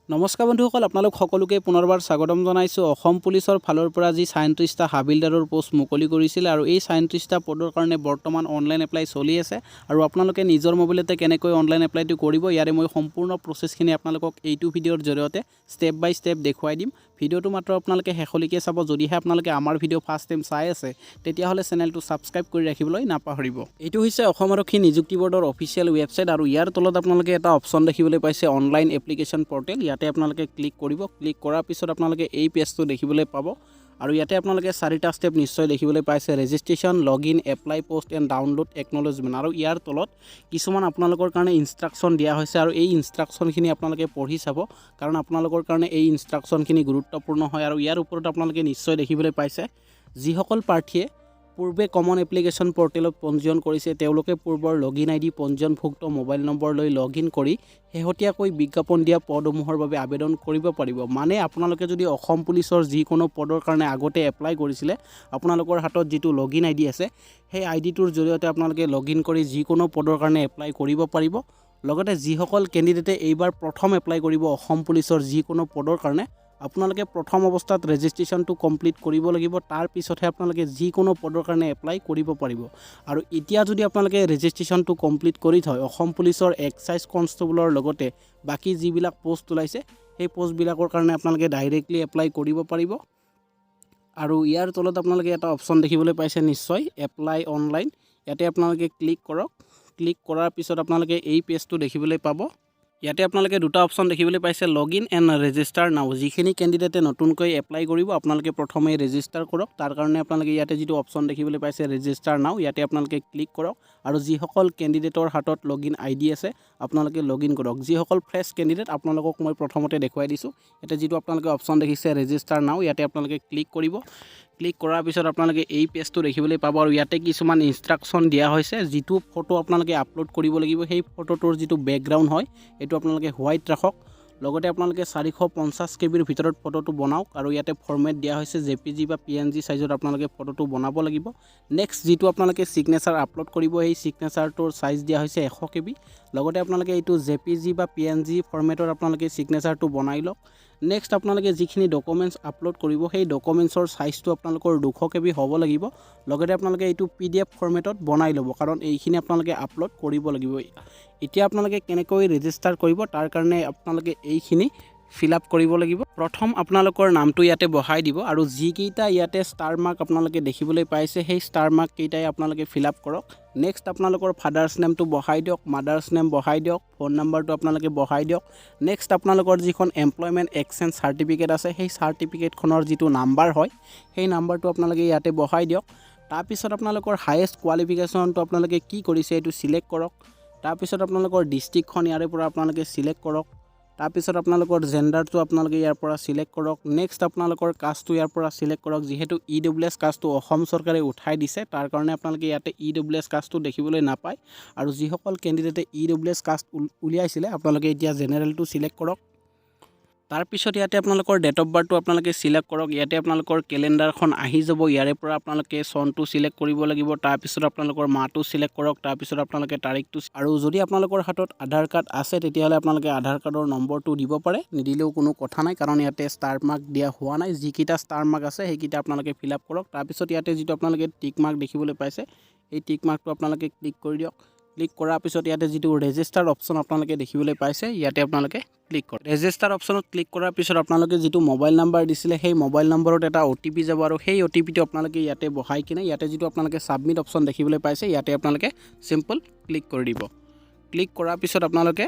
নমস্কাৰ বন্ধুসকল, আপোনালোক সকলোকে পুনৰবাৰ স্বাগতম জনাইছোঁ। অসম পুলিচৰ ফালৰ পৰা যি ৩৬টা হাবিলদাৰৰ পোষ্ট মুকলি কৰিছিল আৰু এই ৩৬টা পদৰ কাৰণে বৰ্তমান অনলাইন এপ্লাই চলি আছে আৰু আপোনালোকে নিজৰ মোবাইলতে কেনেকৈ অনলাইন এপ্লাইটো কৰিব, ইয়াৰে মই সম্পূৰ্ণ প্ৰচেছখিনি আপোনালোকক এইটো ভিডিঅ'ৰ জৰিয়তে ষ্টেপ বাই ষ্টেপ দেখুৱাই দিম। ভিডিঅ'টো মাত্ৰ আপোনালোকে শেষলৈকে চাব। যদিহে আপোনালোকে আমাৰ ভিডিঅ' ফাৰ্ষ্ট টাইম চাই আছে তেতিয়াহ'লে চেনেলটো ছাবস্ক্ৰাইব কৰি ৰাখিবলৈ নাপাহৰিব। এইটো হৈছে অসম আৰক্ষী নিযুক্তি বৰ্ডৰ অফিচিয়েল ৱেবছাইট আৰু ইয়াৰ তলত আপোনালোকে এটা অপশ্যন দেখিবলৈ পাইছে অনলাইন এপ্লিকেশ্যন পৰ্টেল। ইয়াতে আপোনালোকে ক্লিক কৰিব। ক্লিক কৰাৰ পিছত আপোনালোকে এই পেজটো দেখিবলৈ পাব আৰু ইয়াতে আপোনালোকে 4টা ষ্টেপ নিশ্চয় দেখিবলৈ পাইছে। Registration, login, apply, post and download, acknowledgement আৰু ইয়াৰ তলত কিছুমান আপোনালোকৰ কাৰণে ইনষ্ট্ৰাকশ্যন দিয়া হৈছে আৰু এই ইনষ্ট্ৰাকশ্যনখিনি আপোনালোকে পঢ়ি চাব, কাৰণ আপোনালোকৰ কাৰণে এই ইনষ্ট্ৰাকশ্যনখিনি গুৰুত্বপূৰ্ণ হয়। আৰু ইয়াৰ ওপৰত আপোনালোকে নিশ্চয় দেখিবলৈ পাইছে যিসকল প্ৰাৰ্থীয়ে পূৰ্বে কমন এপ্লিকেশ্যন পৰ্টেলত পঞ্জীয়ন কৰিছে তেওঁলোকে পূৰ্বৰ লগইন আইডি, পঞ্জীয়নভুক্ত মোবাইল নম্বৰ লৈ লগইন কৰি শেহতীয়াকৈ বিজ্ঞাপন দিয়া পদসমূহৰ বাবে আবেদন কৰিব পাৰিব। মানে আপোনালোকে যদি অসম পুলিচৰ যিকোনো পদৰ কাৰণে আগতে এপ্লাই কৰিছিলে, আপোনালোকৰ হাতত যিটো লগইন আইডি আছে সেই আইডিটোৰ জৰিয়তে আপোনালোকে লগইন কৰি যিকোনো পদৰ কাৰণে এপ্লাই কৰিব পাৰিব। লগতে যিসকল কেণ্ডিডেটে এইবাৰ প্ৰথম এপ্লাই কৰিব অসম পুলিচৰ যিকোনো পদৰ কাৰণে, আপোনালোকে প্ৰথম অৱস্থাত ৰেজিষ্ট্ৰেশ্যনটো কমপ্লিট কৰিব লাগিব। তাৰ পিছতহে আপোনালোকে যিকোনো পদৰ কাৰণে এপ্লাই কৰিব পাৰিব। আৰু এতিয়া যদি আপোনালোকে ৰেজিষ্ট্ৰেশ্যনটো কমপ্লিট কৰি থয়, অসম পুলিচৰ এক্সাইজ কনষ্টেবলৰ লগতে বাকী যিবিলাক পোষ্ট ওলাইছে সেই পোষ্টবিলাকৰ কাৰণে আপোনালোকে ডাইৰেক্টলি এপ্লাই কৰিব পাৰিব। আৰু ইয়াৰ তলত আপোনালোকে এটা অপশ্যন দেখিবলৈ পাইছে নিশ্চয়, এপ্লাই অনলাইন। ইয়াতে আপোনালোকে ক্লিক কৰক। ক্লিক কৰাৰ পিছত আপোনালোকে এই পেজটো দেখিবলৈ পাব। ইয়াতে আপোনালোকে দুটা অপশ্যন দেখিবলৈ পাইছে, লগইন এণ্ড ৰেজিষ্টাৰ নাও। যিখিনি কেণ্ডিডেটে নতুনকৈ এপ্লাই কৰিব আপোনালোকে প্ৰথমে ৰেজিষ্টাৰ কৰক। তাৰ কাৰণে আপোনালোকে ইয়াতে যিটো অপশ্যন দেখিবলৈ পাইছে ৰেজিষ্টাৰ নাও, ইয়াতে আপোনালোকে ক্লিক কৰক। আৰু যিসকল কেণ্ডিডেটৰ হাতত লগইন আইডি আছে আপোনালোকে লগইন কৰক। যিসকল ফ্ৰেছ কেণ্ডিডেট আপোনালোকক মই প্ৰথমতে দেখুৱাই দিছোঁ। ইয়াতে যিটো আপোনালোকে অপশ্যন দেখিছে ৰেজিষ্টাৰ নাও, ইয়াতে আপোনালোকে ক্লিক কৰিব। ক্লিক কৰাৰ পিছত আপোনালোকে এই পেজটো দেখিবলৈ পাব আৰু ইয়াতে কিছুমান ইনষ্ট্ৰাকশ্যন দিয়া হৈছে। যিটো ফটো আপোনালোকে আপলোড কৰিব লাগিব সেই ফটোটোৰ যিটো বেকগ্ৰাউণ্ড হয় এইটো আপোনালোকে হোৱাইট ৰাখক। লগতে আপোনালোকে 450 KBৰ ভিতৰত ফটোটো বনাওক আৰু ইয়াতে ফৰ্মেট দিয়া হৈছে JPG বা PNG সাইজত আপোনালোকে ফটোটো বনাব লাগিব। নেক্সট যিটো আপোনালোকে সিগনেচাৰ আপলোড কৰিব সেই সিগনেচাৰটোৰ সাইজ দিয়া হৈছে 100 KB। লগতে আপোনালোকে এইটো JPG বা PNG ফৰ্মেটৰ আপোনালোকে সিগনেচাৰটো বনাই লওক। নেক্সট আপোনালোকে যিখিনি ডকুমেণ্টছ আপলোড কৰিব সেই ডকুমেণ্টছৰ সাইজটো আপোনালোকৰ 200 KB হ'ব লাগিব। লগতে আপোনালোকে এইটো PDF ফৰ্মেটত বনাই ল'ব, কাৰণ এইখিনি আপোনালোকে আপলোড কৰিব লাগিব। এতিয়া আপোনালোকে কেনেকৈ ৰেজিষ্টাৰ কৰিব তাৰ কাৰণে আপোনালোকে এইখিনি ফিল আপ কৰিব লাগিব। প্ৰথম আপোনালোকৰ নামটো ইয়াতে বহাই দিব আৰু যিকেইটা ইয়াতে ষ্টাৰ মাৰ্ক আপোনালোকে দেখিবলৈ পাইছে সেই ষ্টাৰ মাৰ্ক কেইটাই আপোনালোকে ফিল আপ কৰক। নেক্সট আপোনালোকৰ ফাদাৰ্ছ নেমটো বহাই দিয়ক, মাদাৰ্ছ নেম বহাই দিয়ক, ফোন নাম্বাৰটো আপোনালোকে বহাই দিয়ক। নেক্সট আপোনালোকৰ যিখন এমপ্লয়মেণ্ট এক্সচেঞ্জ চাৰ্টিফিকেট আছে সেই চাৰ্টিফিকেটখনৰ যিটো নাম্বাৰ হয় সেই নাম্বাৰটো আপোনালোকে ইয়াতে বহাই দিয়ক। তাৰপিছত আপোনালোকৰ হায়েষ্ট কোৱালিফিকেশ্যনটো আপোনালোকে কি কৰিছে এইটো চিলেক্ট কৰক। তাৰপিছত আপোনালোকৰ ডিষ্ট্ৰিক্টখন ইয়াৰে পৰা আপোনালোকে চিলেক্ট কৰক। তাৰপিছত আপোনালোকৰ জেণ্ডাৰটো আপোনালোকে ইয়াৰ পৰা চিলেক্ট কৰক। নেক্সট আপোনালোকৰ কাষ্টটো ইয়াৰ পৰা চিলেক্ট কৰক। যিহেতু EWS কাষ্টটো অসম চৰকাৰে উঠাই দিছে তাৰ কাৰণে আপোনালোকে ইয়াতে EWS কাষ্টটো দেখিবলৈ নাপায়। আৰু যিসকল কেণ্ডিডেটে EWS কাষ্ট উলিয়াইছিলে আপোনালোকে এতিয়া জেনেৰেলটো চিলেক্ট কৰক। তাৰপিছত ইয়াতে আপোনালোকৰ ডেট অফ বাৰ্থটো আপোনালোকে চিলেক্ট কৰক। ইয়াতে আপোনালোকৰ কেলেণ্ডাৰখন আহি যাব, ইয়াৰে পৰা আপোনালোকে চনটো চিলেক্ট কৰিব লাগিব। তাৰপিছত আপোনালোকৰ মাহটো চিলেক্ট কৰক। তাৰপিছত আপোনালোকে তাৰিখটো, আৰু যদি আপোনালোকৰ হাতত আধাৰ কাৰ্ড আছে তেতিয়াহ'লে আপোনালোকে আধাৰ কাৰ্ডৰ নম্বৰটো দিব পাৰে, নিদিলেও কোনো কথা নাই, কাৰণ ইয়াতে ষ্টাৰ মাৰ্ক দিয়া হোৱা নাই। যিকেইটা ষ্টাৰ মাৰ্ক আছে সেইকেইটা আপোনালোকে ফিল আপ কৰক। তাৰপিছত ইয়াতে যিটো আপোনালোকে টিক মাৰ্ক দেখিবলৈ পাইছে এই টিক মাৰ্কটো আপোনালোকে ক্লিক কৰি দিয়ক। ক্লিক কৰাৰ পিছত ইয়াতে যিটো ৰেজিষ্টাৰ অপশ্যন আপোনালোকে দেখিবলৈ পাইছে ইয়াতে আপোনালোকে ক্লিক কৰক। ৰেজিষ্টাৰ অপশ্যনত ক্লিক কৰাৰ পিছত আপোনালোকে যিটো মোবাইল নাম্বাৰ দিছিলে সেই মোবাইল নম্বৰত এটা OTP যাব আৰু সেই OTPটো আপোনালোকে ইয়াতে বহাই কিনে ইয়াতে যিটো আপোনালোকে ছাবমিট অপশ্যন দেখিবলৈ পাইছে ইয়াতে আপোনালোকে চিম্পল ক্লিক কৰি দিব। ক্লিক কৰাৰ পিছত আপোনালোকে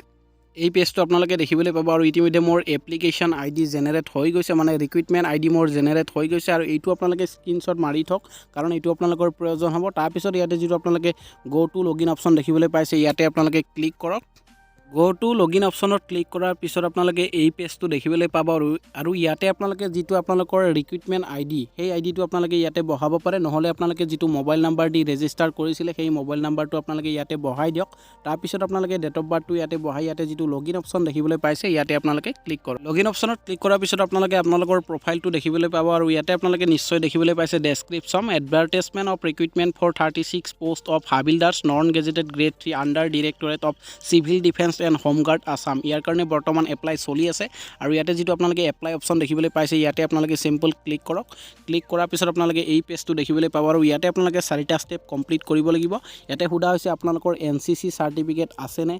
এই পেজটো আপোনালোকে দেখিবলৈ পাব আৰু ইতিমধ্যে মোৰ এপ্লিকেশ্যন ID জেনেৰেট হৈ গৈছে, মানে ৰিক্ৰুইটমেণ্ট ID মোৰ জেনেৰেট হৈ গৈছে। আৰু এইটো আপোনালোকে স্ক্ৰীনশ্বট মাৰি থওক, কাৰণ এইটো আপোনালোকৰ প্ৰয়োজন হ'ব। তাৰপিছত ইয়াতে যিটো আপোনালোকে গো টু লগইন অপশ্যন দেখিবলৈ পাইছে ইয়াতে আপোনালোকে ক্লিক কৰক। গো টু লগইন অপশ্যনত ক্লিক কৰাৰ পিছত আপোনালোকে এই পেজটো দেখিবলৈ পাব আৰু ইয়াতে আপোনালোকে যিটো আপোনালোকৰ ৰিক্ৰুইটমেণ্ট ID সেই আইডিটো আপোনালোকে ইয়াতে বহাব পাৰে, নহ'লে আপোনালোকে যিটো মোবাইল নাম্বাৰ দি ৰেজিষ্টাৰ কৰিছিলে সেই মোবাইল নাম্বাৰটো আপোনালোকে ইয়াতে বহাই দিয়ক। তাৰপিছত আপোনালোকে ডেট অফ বাৰ্থটো ইয়াতে বহাই ইয়াতে যিটো লগইন অপশ্যন দেখিবলৈ পাইছে ইয়াতে আপোনালোকে ক্লিক কৰক। লগইন অপশ্যনত ক্লিক কৰাৰ পিছত আপোনালোকে আপোনালোকৰ প্ৰফাইলটো দেখিবলৈ পাব আৰু ইয়াতে আপোনালোকে নিশ্চয় দেখিবলৈ পাইছে description, advertisement of recruitment for 36 post of havildars non gazetted grade 3 under directorate of civil defence and home guard Assam ইয়াৰ কাৰণে বৰ্তমান এপ্লাই চলি আছে আৰু ইয়াতে যিটো আপোনালোকে এপ্লাই অপশ্যন দেখিবলৈ পাইছে ইয়াতে আপোনালোকে চিম্পল ক্লিক কৰক ক্লিক কৰাৰ পিছত আপোনালোকে এই পেজটো দেখিবলৈ পাব আৰু ইয়াতে আপোনালোকে 4টা ষ্টেপ কমপ্লিট কৰিব লাগিব ইয়াতে সোধা হৈছে আপোনালোকৰ NCC চাৰ্টিফিকেট আছেনে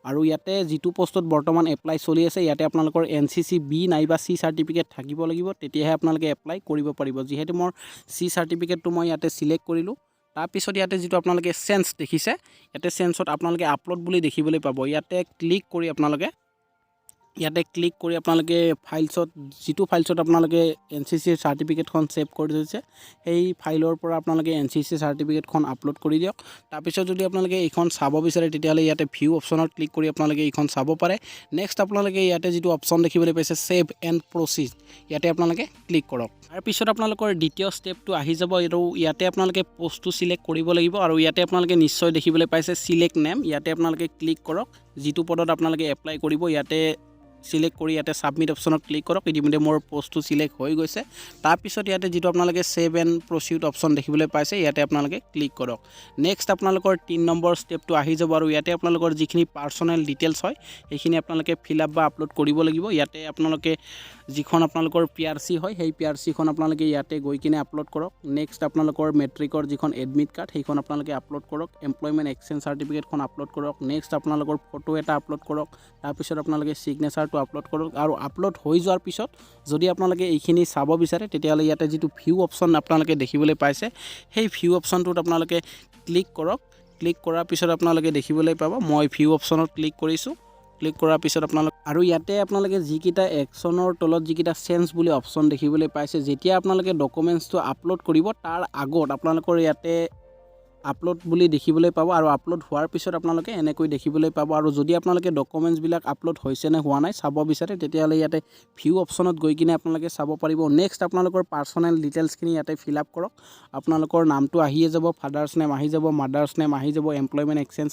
আৰু ইয়াতে যিটো পোষ্টত বৰ্তমান এপ্লাই চলি আছে ইয়াতে আপোনালোকৰ NCC B নাইবা C চাৰ্টিফিকেট থাকিব লাগিব তেতিয়াহে আপোনালোকে এপ্লাই কৰিব পাৰিব যিহেতু মোৰ C চাৰ্টিফিকেটটো মই ইয়াতে সিলেক্ট কৰিলোঁ তাৰপিছত ইয়াতে যিটো আপোনালোকে সেন্স দেখিছে ইয়াতে সেন্সত আপোনালোকে আপলোড বুলি দেখিবলৈ পাব ইয়াতে ক্লিক কৰি আপোনালোকে ফাইলছত যিটো ফাইলছত আপোনালোকে NCC চাৰ্টিফিকেটখন সেভ কৰি থৈছে সেই ফাইলৰ পৰা আপোনালোকে NCC চাৰ্টিফিকেটখন আপলোড কৰি দিয়ক তাৰপিছত যদি আপোনালোকে এইখন চাব বিচাৰে তেতিয়াহ'লে ইয়াতে ভিউ অপশ্যনত ক্লিক কৰি আপোনালোকে এইখন চাব পাৰে নেক্সট আপোনালোকে ইয়াতে যিটো অপশ্যন দেখিবলৈ পাইছে সেভ এণ্ড প্ৰচিড ইয়াতে আপোনালোকে ক্লিক কৰক তাৰপিছত আপোনালোকৰ দ্বিতীয় ষ্টেপটো আহি যাব আৰু ইয়াতে আপোনালোকে পোষ্টটো সিলেক্ট কৰিব লাগিব আৰু ইয়াতে আপোনালোকে নিশ্চয় দেখিবলৈ পাইছে সিলেক্ট নেম ইয়াতে আপোনালোকে ক্লিক কৰক যিটো পদত আপোনালোকে এপ্লাই কৰিব ইয়াতে সিলেক্ট কৰি ইয়াতে সাবমিট অপশ্যনত ক্লিক কৰক ইতিমধ্যে মোৰ পোষ্টটো সিলেক্ট হৈ গৈছে তাৰপিছত ইয়াতে যিটো আপোনালোকে সেভ এণ্ড প্ৰচিড অপশ্যন দেখিবলৈ পাইছে ইয়াতে আপোনালোকে ক্লিক কৰক নেক্সট আপোনালোকৰ 3 নম্বৰ ষ্টেপটো আহি যাব আৰু ইয়াতে আপোনালোকৰ যিখিনি পাৰ্সোনেল ডিটেইলছ হয় সেইখিনি আপোনালোকে ফিল আপ বা আপলোড কৰিব লাগিব ইয়াতে আপোনালোকে যিখন আপোনালোকৰ PRC হয় সেই PRCখন আপোনালোকে ইয়াতে গৈ কিনে আপলোড কৰক নেক্সট আপোনালোকৰ মেট্ৰিকৰ যিখন এডমিট কাৰ্ড সেইখন আপোনালোকে আপলোড কৰক এমপ্লয়মেণ্ট এক্সচেঞ্জ চাৰ্টিফিকেটখন আপলোড কৰক নেক্সট আপোনালোকৰ ফটো এটা আপলোড কৰক তাৰপিছত আপোনালোকে সিগনেচাৰটো আপলোড কৰক আৰু আপলোড হৈ যোৱাৰ পিছত যদি আপোনালোকে এইখিনি চাব বিচাৰে তেতিয়াহ'লে ইয়াতে যিটো ভিউ অপশ্যন আপোনালোকে দেখিবলৈ পাইছে সেই ভিউ অপশ্যনটোত আপোনালোকে ক্লিক কৰক ক্লিক কৰাৰ পিছত আপোনালোকে দেখিবলৈ পাব মই ভিউ অপশ্যনত ক্লিক কৰিছোঁ ক্লিক কৰাৰ পিছত আপোনালোকে আৰু ইয়াতে আপোনালোকে যিকিটা একচনৰ তলত যিকিটা চেঞ্জ বুলি অপশ্যন দেখিবলৈ পাইছে যেতিয়া আপোনালোকে ডকুমেণ্টছটো আপলোড কৰিব তাৰ আগত আপোনালোকৰ ইয়াতে আপলোড বুলি দেখিবলৈ পাব আৰু আপলোড হোৱাৰ পিছত আপোনালোকে এনেকৈ দেখিবলৈ পাব আৰু যদি আপোনালোকে ডকুমেণ্টছবিলাক আপলোড হৈছে নে হোৱা নাই চাব বিচাৰে তেতিয়াহ'লে ইয়াতে ভিউ অপশ্যনত গৈ কিনে আপোনালোকে চাব পাৰিব নেক্সট আপোনালোকৰ পাৰ্সোনেল ডিটেইলছখিনি ইয়াতে ফিল আপ কৰক আপোনালোকৰ নামটো আহিয়ে যাব ফাদাৰ্ছ নেম আহি যাব মাদাৰ্ছ নেম আহি যাব এমপ্লয়মেণ্ট এক্সচেঞ্জ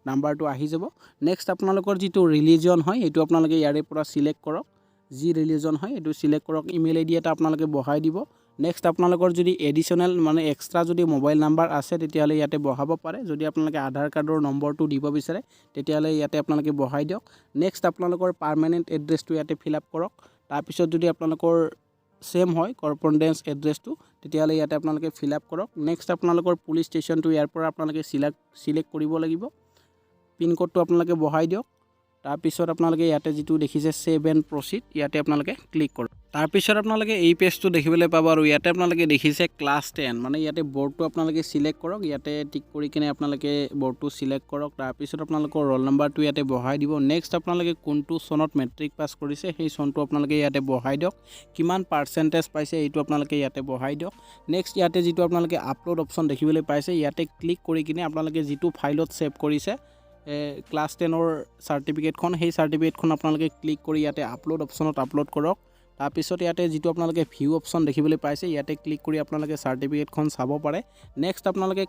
নাম্বাৰটো আহি যাব নেক্সট আপোনালোকৰ যিটো ৰিলিজন হয় এইটো আপোনালোকে ইয়াৰে পৰা সিলেক্ট কৰক যি ৰিলিজন হয় এইটো সিলেক্ট কৰক ইমেইল আইডি এটা আপোনালোকে বহাই দিব নেক্সট আপোনালোকৰ যদি এডিশনাল মানে এক্সট্ৰা যদি মোবাইল নাম্বাৰ আছে তেতিয়াহ'লে ইয়াতে বহাব পাৰে যদি আপোনালোকে আধাৰ কাৰ্ডৰ নম্বৰটো দিব বিচাৰে তেতিয়াহ'লে ইয়াতে আপোনালোকে বহাই দিয়ক নেক্সট আপোনালোকৰ পাৰ্মানেণ্ট এড্ৰেছটো ইয়াতে ফিল আপ কৰক তাৰপিছত যদি আপোনালোকৰ সেম হয় কৰপৰেণ্ডেন্স এড্ৰেছটো তেতিয়াহ'লে ইয়াতে আপোনালোকে ফিল আপ কৰক নেক্সট আপোনালোকৰ পুলিচ ষ্টেচনটো ইয়াৰ পৰা আপোনালোকে সিলেক্ট কৰিব লাগিব পিন কোডটো আপোনালোকে বহাই দিয়ক তাৰপিছত আপোনালোকে ইয়াতে যিটো দেখিছে সেভ এণ্ড প্ৰচিড ইয়াতে আপোনালোকে ক্লিক কৰক তাৰপিছত আপোনালোকে এই পেজটো দেখিবলৈ পাব আৰু ইয়াতে আপোনালোকে দেখিছে ক্লাছ 10 মানে ইয়াতে বৰ্ডটো আপোনালোকে সিলেক্ট কৰক ইয়াতে টিক কৰি কিনে আপোনালোকে বৰ্ডটো সিলেক্ট কৰক তাৰপিছত আপোনালোকৰ ৰোল নাম্বাৰটো ইয়াতে বহাই দিব নেক্সট আপোনালোকে কোনটো চনত মেট্ৰিক পাছ কৰিছে সেই চনটো আপোনালোকে ইয়াতে বহাই দিয়ক কিমান পাৰ্চেন্টেজ পাইছে এইটো আপোনালোকে ইয়াতে বহাই দিয়ক নেক্সট ইয়াতে যিটো আপোনালোকে আপলোড অপশ্যন দেখিবলৈ পাইছে ইয়াতে ক্লিক কৰি কিনে আপোনালোকে যিটো ফাইলত সেভ কৰিছে ক্লাছ 10ৰ চাৰ্টিফিকেটখন সেই চাৰ্টিফিকেটখন আপোনালোকে ক্লিক কৰি ইয়াতে আপলোড অপশ্যনত আপলোড কৰক তাৰপিছত ইয়াতে যিটো আপোনালোকে ভিউ অপশ্যন দেখিবলৈ পাইছে ইয়াতে ক্লিক কৰি আপোনালোকে চাৰ্টিফিকেটখন চাব পাৰে নেক্সট আপোনালোকে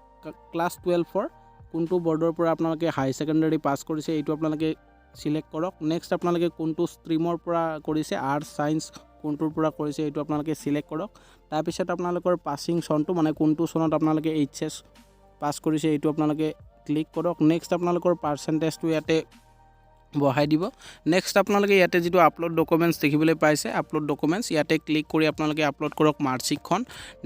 ক্লাছ 12ৰ কোনটো বৰ্ডৰ পৰা আপোনালোকে হাই ছেকেণ্ডাৰী পাছ কৰিছে এইটো আপোনালোকে সিলেক্ট কৰক নেক্সট আপোনালোকে কোনটো ষ্ট্ৰীমৰ পৰা কৰিছে আৰ্টছ সায়েন্স কোনটোৰ পৰা কৰিছে এইটো আপোনালোকে সিলেক্ট কৰক তাৰপিছত আপোনালোকৰ পাছিং চনটো মানে কোনটো চনত আপোনালোকে HS পাছ কৰিছে এইটো আপোনালোকে ক্লিক কৰক নেক্সট আপোনালোকৰ পাৰ্চেন্টেজটো ইয়াতে বহাই দিব নেক্সট আপোনালোকে ইয়াতে যিটো আপলোড ডকুমেণ্টছ দেখিবলৈ পাইছে আপলোড ডকুমেণ্টছ ইয়াতে ক্লিক কৰি আপোনালোকে আপলোড কৰক মাৰ্কশ্বিটখন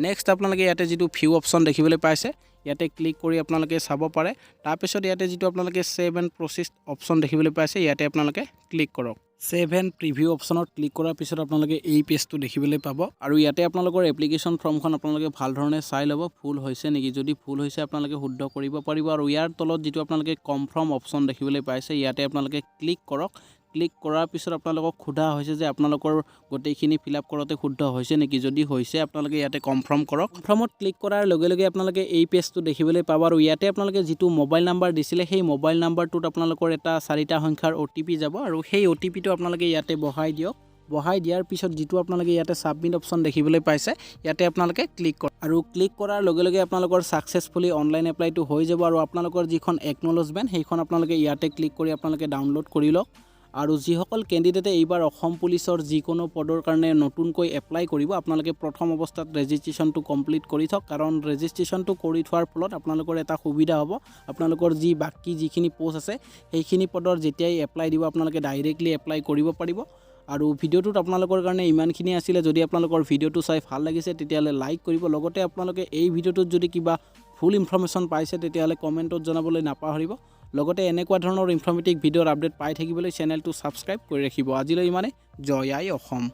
নেক্সট আপোনালোকে ইয়াতে যিটো ভিউ অপশ্যন দেখিবলৈ পাইছে ইয়াতে ক্লিক কৰি আপোনালোকে চাব পাৰে তাৰপিছত ইয়াতে যিটো আপোনালোকে সেভ এণ্ড প্ৰচিড অপশ্যন দেখিবলৈ পাইছে ইয়াতে আপোনালোকে ক্লিক কৰক সেভ এণ্ড প্ৰিভিউ অপশ্যনত ক্লিক কৰাৰ পিছত আপোনালোকে এই পেজটো দেখিবলৈ পাব আৰু ইয়াতে আপোনালোকৰ এপ্লিকেশ্যন ফৰ্মখন আপোনালোকে ভাল ধৰণে চাই ল'ব ফুল হৈছে নেকি যদি ফুল হৈছে আপোনালোকে শুদ্ধ কৰিব পাৰিব আৰু ইয়াৰ তলত যিটো আপোনালোকে কনফাৰ্ম অপশ্যন দেখিবলৈ পাইছে ইয়াতে আপোনালোকে ক্লিক কৰক ক্লিক কৰাৰ পিছত আপোনালোকক সোধা হৈছে যে আপোনালোকৰ গোটেইখিনি ফিল আপ কৰোঁতে শুদ্ধ হৈছে নেকি যদি হৈছে আপোনালোকে ইয়াতে কনফাৰ্ম কৰক কনফাৰ্মত ক্লিক কৰাৰ লগে লগে আপোনালোকে এই পেজটো দেখিবলৈ পাব আৰু ইয়াতে আপোনালোকে যিটো মোবাইল নাম্বাৰ দিছিলে সেই মোবাইল নাম্বাৰটোত আপোনালোকৰ এটা 4টা সংখ্যাৰ OTP যাব আৰু সেই OTPটো আপোনালোকে ইয়াতে বহাই দিয়ক বহাই দিয়াৰ পিছত যিটো আপোনালোকে ইয়াতে সাবমিট অপশ্যন দেখিবলৈ পাইছে ইয়াতে আপোনালোকে ক্লিক কৰক আৰু ক্লিক কৰাৰ লগে লগে আপোনালোকৰ সাকসেসফুলি অনলাইন এপ্লাইটো হৈ যাব আৰু আপোনালোকৰ যিখন একনলেজমেন্ট সেইখন আপোনালোকে ইয়াতে ক্লিক কৰি আপোনালোকে ডাউনলোড কৰি লওক আৰু যিসকল কেণ্ডিডেটে এইবাৰ অসম পুলিচৰ যিকোনো পদৰ কাৰণে নতুনকৈ এপ্লাই কৰিব আপোনালোকে প্ৰথম অৱস্থাত ৰেজিষ্ট্ৰেশ্যনটো কমপ্লিট কৰি থওক কাৰণ ৰেজিষ্ট্ৰেশ্যনটো কৰি থোৱাৰ ফলত আপোনালোকৰ এটা সুবিধা হ'ব আপোনালোকৰ বাকি যিখিনি পোষ্ট আছে সেইখিনি পদৰ যেতিয়াই এপ্লাই দিব আপোনালোকে ডাইৰেক্টলি এপ্লাই কৰিব পাৰিব আৰু ভিডিওটোত আপোনালোকৰ কাৰণে ইমানখিনি আছিল যদি আপোনালোকৰ ভিডিওটো চাই ভাল লাগিছে তেতিয়ালে লাইক কৰিব লগতে আপোনালোকে এই ভিডিওটোত যদি কিবা ফুল ইনফৰমেশ্যন পাইছে তেতিয়ালে কমেন্টত জনাবলৈ নাপাহৰিব লগতে এনেকুৱা ধৰণৰ ইনফৰমেটিভ ভিডিওৰ আপডেট পাই থাকিবলৈ চেনেলটো সাবস্ক্ৰাইব কৰি ৰাখিব আজিলৈ ইমানে জয় আই অসম